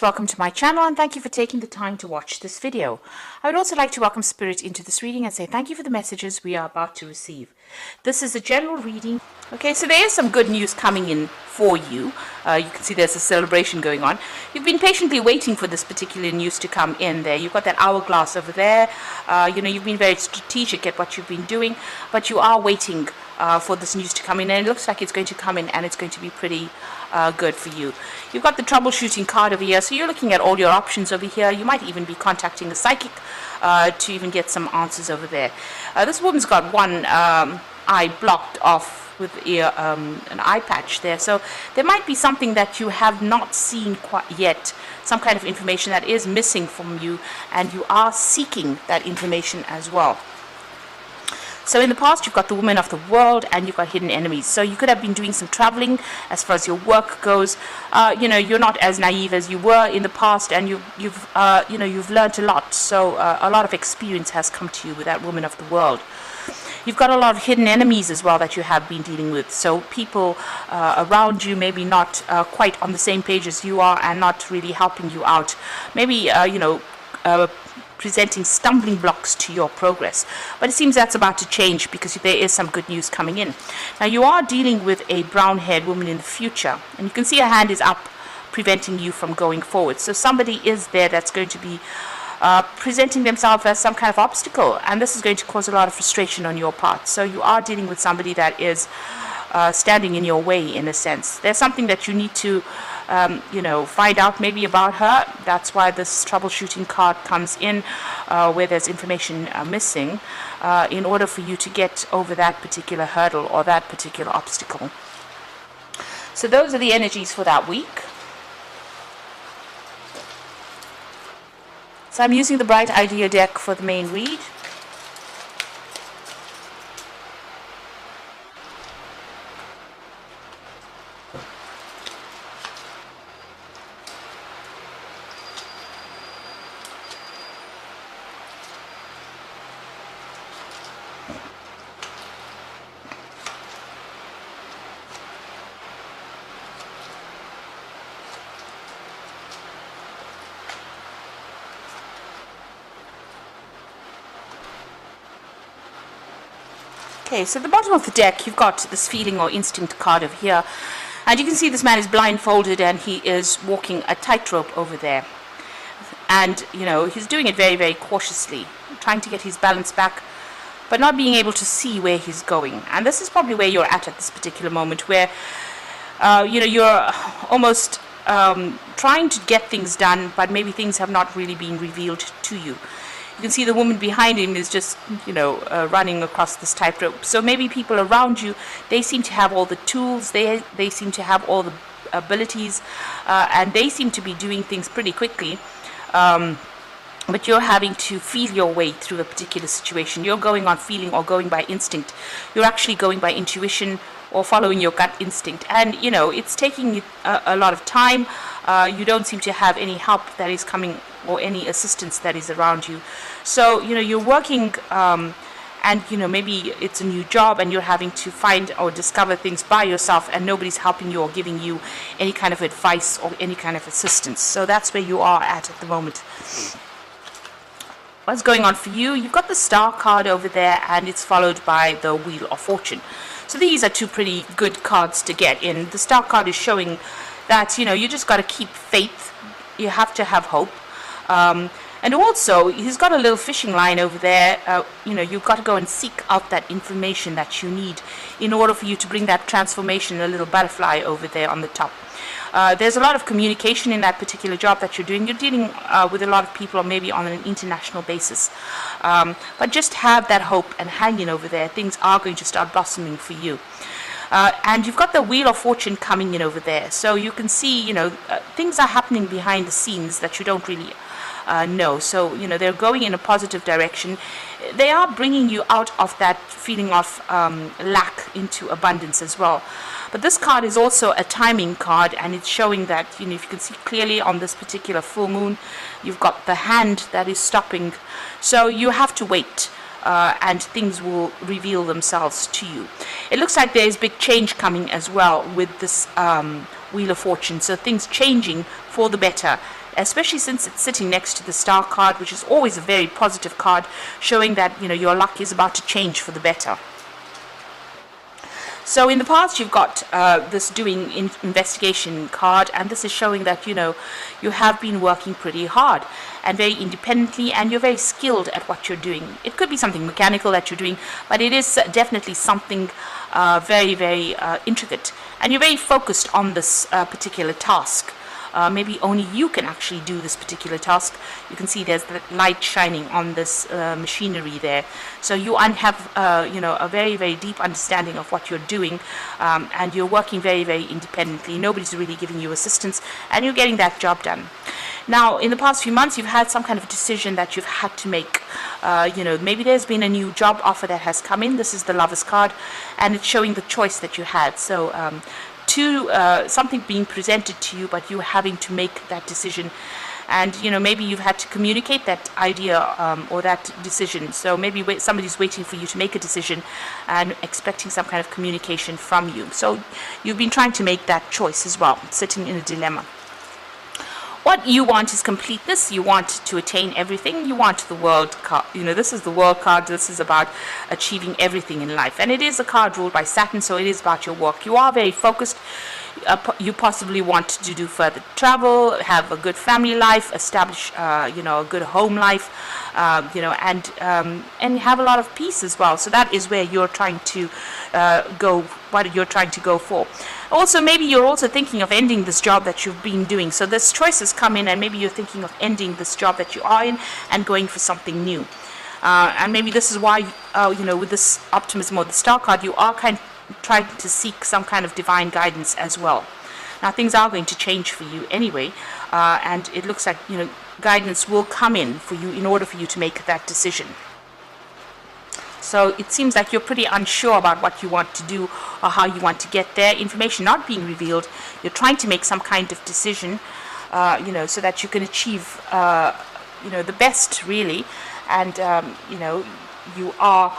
Welcome to my channel and thank you for taking the time to watch this video. I would also like to welcome Spirit into this reading and say thank you for the messages we are about to receive. This is a general reading. Okay, so there is some good news coming in for you. You can see there's a celebration going on. You've been patiently waiting for this particular news to come in there. You've got that hourglass over there. You've been very strategic at what you've been doing, but you are waiting for this news to come in, and it looks like it's going to come in and it's going to be pretty good for you. You've got the troubleshooting card over here, so you're looking at all your options over here. You might even be contacting a psychic to even get some answers over there. This woman's got one eye blocked off with an eye patch there, so there might be something that you have not seen quite yet, some kind of information that is missing from you, and you are seeking that information as well. So in the past, you've got the woman of the world and you've got hidden enemies. So you could have been doing some traveling as far as your work goes. You're not as naive as you were in the past, and you've learned a lot. So a lot of experience has come to you with that woman of the world. You've got a lot of hidden enemies as well that you have been dealing with. So people around you maybe not quite on the same page as you are and not really helping you out. Maybe, presenting stumbling blocks to your progress. But it seems that's about to change because there is some good news coming in. Now you are dealing with a brown-haired woman in the future, and you can see her hand is up preventing you from going forward. So somebody is there that's going to be presenting themselves as some kind of obstacle, and this is going to cause a lot of frustration on your part. So you are dealing with somebody that is standing in your way in a sense. There's something that you need to find out maybe about her. That's why this troubleshooting card comes in, where there's information missing, in order for you to get over that particular hurdle or that particular obstacle. So those are the energies for that week. So I'm using the Bright Idea deck for the main read. Okay, so at the bottom of the deck, you've got this feeling or instinct card over here. And you can see this man is blindfolded and he is walking a tightrope over there. And, he's doing it very, very cautiously, trying to get his balance back, but not being able to see where he's going. And this is probably where you're at this particular moment, where, you're almost trying to get things done, but maybe things have not really been revealed to you. You can see the woman behind him is just, running across this tightrope. So maybe people around you, they seem to have all the tools, they seem to have all the abilities, and they seem to be doing things pretty quickly. But you're having to feel your way through a particular situation. You're going on feeling or going by instinct. You're actually going by intuition or following your gut instinct. And, it's taking a lot of time. You don't seem to have any help that is coming or any assistance that is around you. So, you're working and, maybe it's a new job and you're having to find or discover things by yourself, and nobody's helping you or giving you any kind of advice or any kind of assistance. So that's where you are at the moment. What's going on for you? You've got the Star card over there, and it's followed by the Wheel of Fortune. So these are two pretty good cards to get in. The Star card is showing that, you just got to keep faith. You have to have hope. And also, he's got a little fishing line over there. You've got to go and seek out that information that you need in order for you to bring that transformation, a little butterfly over there on the top. There's a lot of communication in that particular job that you're doing. You're dealing with a lot of people, or maybe on an international basis. But just have that hope and hang in over there. Things are going to start blossoming for you. And you've got the Wheel of Fortune coming in over there. So you can see, things are happening behind the scenes that you don't really know. So, they're going in a positive direction. They are bringing you out of that feeling of lack into abundance as well. But this card is also a timing card, and it's showing that, if you can see clearly on this particular full moon, you've got the hand that is stopping. So you have to wait. And things will reveal themselves to you. It looks like there is big change coming as well with this Wheel of Fortune. So things changing for the better especially since it's sitting next to the star card, which is always a very positive card, showing that, your luck is about to change for the better. So in the past, you've got this doing investigation card, and this is showing that, you have been working pretty hard and very independently, and you're very skilled at what you're doing. It could be something mechanical that you're doing, but it is definitely something very, very intricate, and you're very focused on this particular task. Maybe only you can actually do this particular task. You can see there's the light shining on this machinery there. So you have, a very, very deep understanding of what you're doing, and you're working very, very independently. Nobody's really giving you assistance, and you're getting that job done. Now, in the past few months, you've had some kind of decision that you've had to make. Maybe there's been a new job offer that has come in. This is the Lover's card, and it's showing the choice that you had. So, something being presented to you, but you having to make that decision, and maybe you've had to communicate that idea or that decision. So maybe somebody's waiting for you to make a decision and expecting some kind of communication from you. So you've been trying to make that choice as well, sitting in a dilemma. What you want is completeness. You want to attain everything. You want the world card. This is the world card. This is about achieving everything in life. And it is a card ruled by Saturn, so it is about your work. You are very focused. You possibly want to do further travel, have a good family life, establish, a good home life, and have a lot of peace as well. So that is where you're trying to go, what you're trying to go for. Also, maybe you're also thinking of ending this job that you've been doing. So this choices come in, and maybe you're thinking of ending this job that you are in and going for something new. And maybe this is why, with this optimism or the star card, you are trying to seek some kind of divine guidance as well. Now, things are going to change for you anyway, and it looks like, guidance will come in for you in order for you to make that decision. So it seems like you're pretty unsure about what you want to do or how you want to get there. Information not being revealed. You're trying to make some kind of decision, so that you can achieve, the best, really. And, you are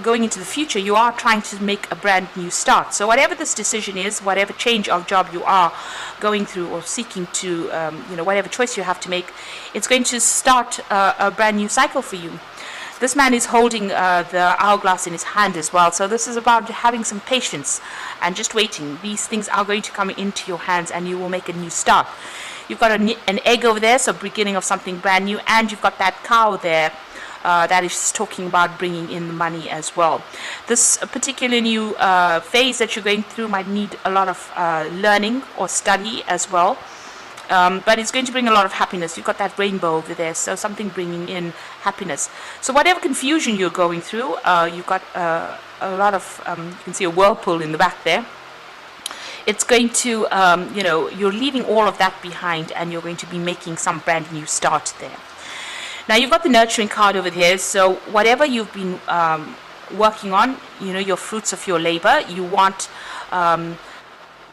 going into the future. You are trying to make a brand new start. So whatever this decision is, whatever change of job you are going through or seeking to, whatever choice you have to make, it's going to start a brand new cycle for you. This man is holding the hourglass in his hand as well. So this is about having some patience and just waiting. These things are going to come into your hands, and you will make a new start. You've got an egg over there, so beginning of something brand new, and you've got that cow there that is talking about bringing in the money as well. This particular new phase that you're going through might need a lot of learning or study as well. But it's going to bring a lot of happiness. You've got that rainbow over there, so something bringing in happiness. So whatever confusion you're going through, you've got a lot of, you can see a whirlpool in the back there. It's going to, you're leaving all of that behind, and you're going to be making some brand new start there. Now, you've got the nurturing card over here, so whatever you've been working on, your fruits of your labor, you want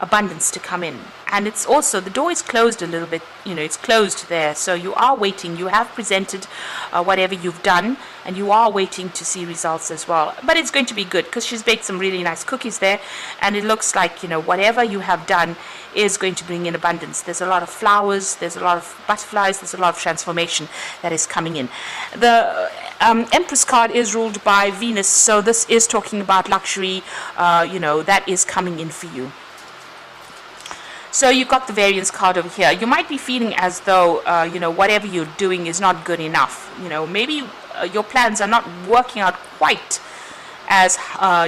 abundance to come in. And it's also, the door is closed a little bit, it's closed there, so you are waiting. You have presented whatever you've done, and you are waiting to see results as well. But it's going to be good, because she's baked some really nice cookies there, and it looks like, whatever you have done is going to bring in abundance. There's a lot of flowers, there's a lot of butterflies, there's a lot of transformation that is coming in. The Empress card is ruled by Venus, so this is talking about luxury, that is coming in for you. So you've got the variance card over here. You might be feeling as though, whatever you're doing is not good enough. Maybe your plans are not working out quite as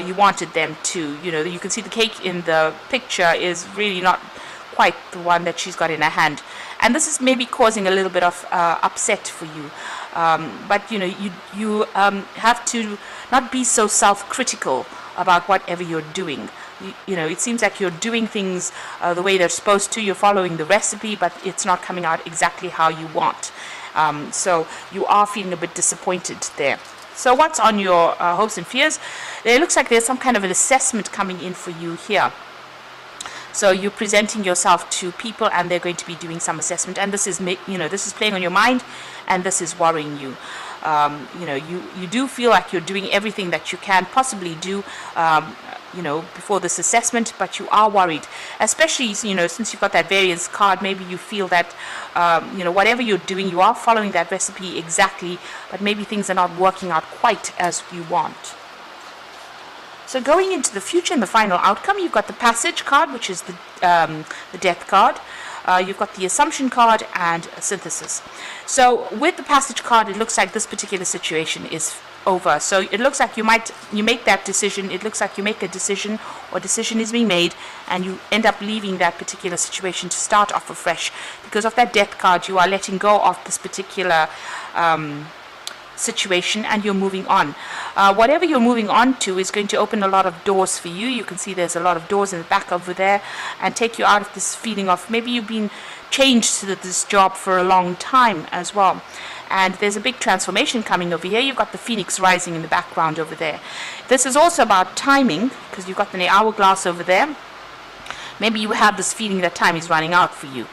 you wanted them to. You can see the cake in the picture is really not quite the one that she's got in her hand. And this is maybe causing a little bit of upset for you. But, you have to not be so self-critical about whatever you're doing. It seems like you're doing things the way they're supposed to. You're following the recipe, but it's not coming out exactly how you want. So you are feeling a bit disappointed there. So what's on your hopes and fears? It looks like there's some kind of an assessment coming in for you here. So you're presenting yourself to people, and they're going to be doing some assessment. And this is, this is playing on your mind, and this is worrying you. you do feel like you're doing everything that you can possibly do, before this assessment, but you are worried, especially, since you've got that variance card. Maybe you feel that, whatever you're doing, you are following that recipe exactly, but maybe things are not working out quite as you want. So going into the future and the final outcome, you've got the passage card, which is the death card. You've got the assumption card and a synthesis. So with the passage card, it looks like this particular situation is over. So it looks like you make that decision. It looks like you make a decision, or decision is being made, and you end up leaving that particular situation to start off afresh. Because of that death card, you are letting go of this particular situation, and you're moving on. Whatever you're moving on to is going to open a lot of doors for you. You can see there's a lot of doors in the back over there, and take you out of this feeling of maybe you've been changed to this job for a long time as well. And there's a big transformation coming over here. You've got the phoenix rising in the background over there. This is also about timing, because you've got the hourglass over there. Maybe you have this feeling that time is running out for you.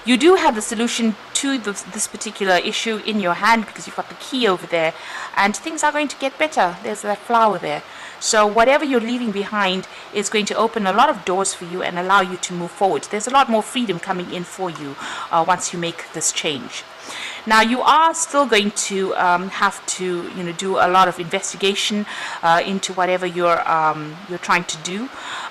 You do have the solution to this particular issue in your hand, because you've got the key over there, and things are going to get better. There's that flower there. So whatever you're leaving behind is going to open a lot of doors for you and allow you to move forward. There's a lot more freedom coming in for you once you make this change. Now, you are still going to have to, do a lot of investigation into whatever you're trying to do.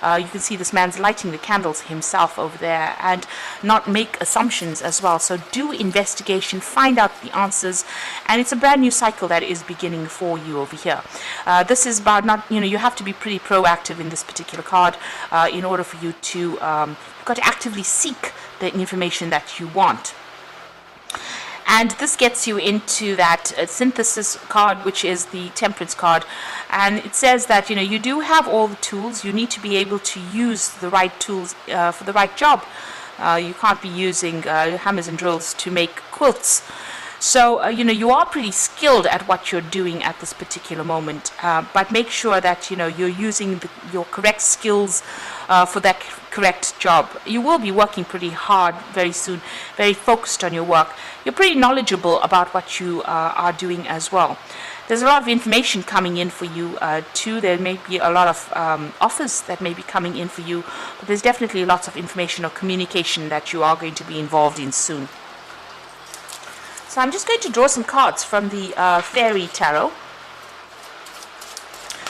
You can see this man's lighting the candles himself over there, and not make assumptions as well. So do investigation, find out the answers, and it's a brand new cycle that is beginning for you over here. This is about you have to be pretty proactive in this particular card in order for you to, you've got to actively seek the information that you want. And this gets you into that synthesis card, which is the temperance card. And it says that, you do have all the tools. You need to be able to use the right tools for the right job. You can't be using hammers and drills to make quilts. So, you are pretty skilled at what you're doing at this particular moment. But make sure that, you're using your correct skills for that correct job. You will be working pretty hard very soon, very focused on your work. You're pretty knowledgeable about what you are doing as well. There's a lot of information coming in for you too. There may be a lot of offers that may be coming in for you, but there's definitely lots of information or communication that you are going to be involved in soon. So I'm just going to draw some cards from the Fairy Tarot.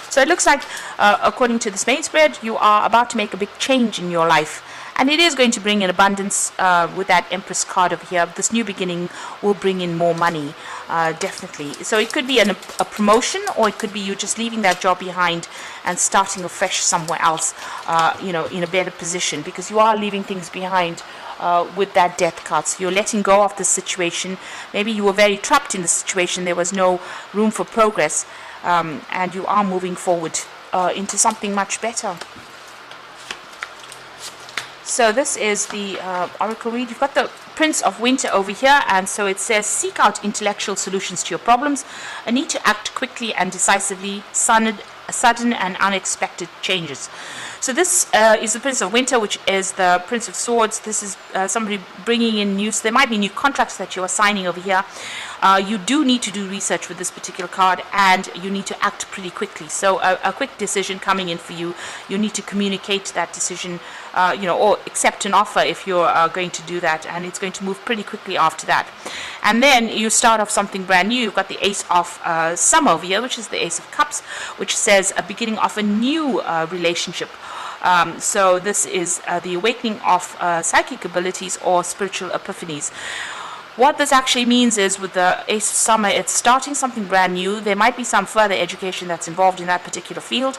So it looks like, according to this main spread, you are about to make a big change in your life. And it is going to bring in abundance with that Empress card over here. This new beginning will bring in more money, definitely. So it could be a promotion, or it could be you just leaving that job behind and starting afresh somewhere else, in a better position, because you are leaving things behind with that death card. So you're letting go of the situation. Maybe you were very trapped in the situation. There was no room for progress, and you are moving forward into something much better. So this is the Oracle read. You've got the Prince of Winter over here, and so it says, seek out intellectual solutions to your problems, a need to act quickly and decisively, sudden and unexpected changes. So this is the Prince of Winter, which is the Prince of Swords. This is somebody bringing in news. There might be new contracts that you are signing over here. You do need to do research with this particular card, and you need to act pretty quickly. So a quick decision coming in for you. You need to communicate that decision, or accept an offer if you're going to do that, and it's going to move pretty quickly after that. And then you start off something brand new. You've got the Ace of Summer over here, which is the Ace of Cups, which says a beginning of a new relationship. So this is the awakening of psychic abilities or spiritual epiphanies. What this actually means is, with the Ace of Summer, it's starting something brand new. There might be some further education that's involved in that particular field,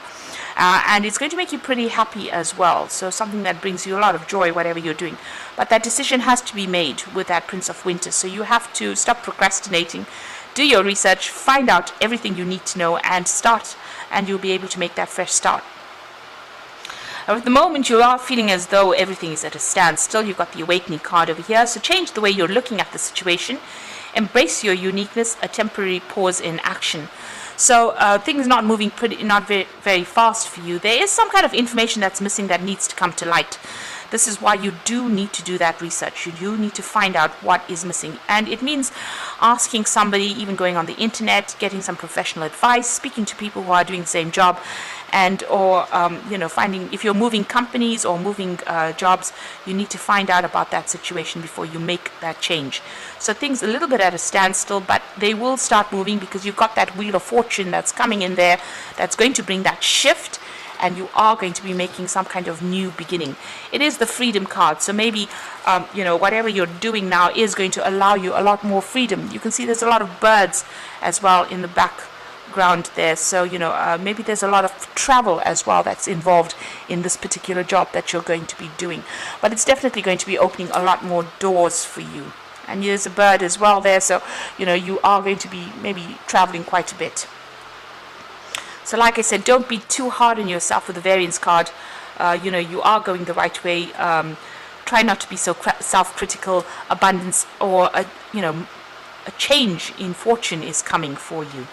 and it's going to make you pretty happy as well. So something that brings you a lot of joy, whatever you're doing. But that decision has to be made with that Prince of Winter. So you have to stop procrastinating, do your research, find out everything you need to know, and start, and you'll be able to make that fresh start. At the moment, you are feeling as though everything is at a standstill. You've got the Awakening card over here. So change the way you're looking at the situation. Embrace your uniqueness, a temporary pause in action. So things not moving not very fast for you. There is some kind of information that's missing that needs to come to light. This is why you do need to do that research. You do need to find out what is missing. And it means asking somebody, even going on the internet, getting some professional advice, speaking to people who are doing the same job, and or finding, if you're moving companies or moving jobs, you need to find out about that situation before you make that change. So things a little bit at a standstill, but they will start moving because you've got that wheel of fortune that's coming in there, that's going to bring that shift, and you are going to be making some kind of new beginning. It is the freedom card, so maybe whatever you're doing now is going to allow you a lot more freedom. You can see there's a lot of birds as well in the background there, so maybe there's a lot of travel as well that's involved in this particular job that you're going to be doing, but it's definitely going to be opening a lot more doors for you. And there's a bird as well there, so you are going to be maybe traveling quite a bit. So like I said, don't be too hard on yourself with the variance card. You are going the right way. Try not to be so self-critical. Abundance or a change in fortune is coming for you.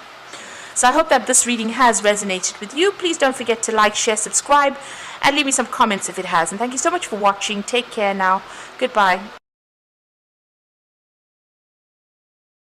So I hope that this reading has resonated with you. Please don't forget to like, share, subscribe, and leave me some comments if it has. And thank you so much for watching. Take care now. Goodbye.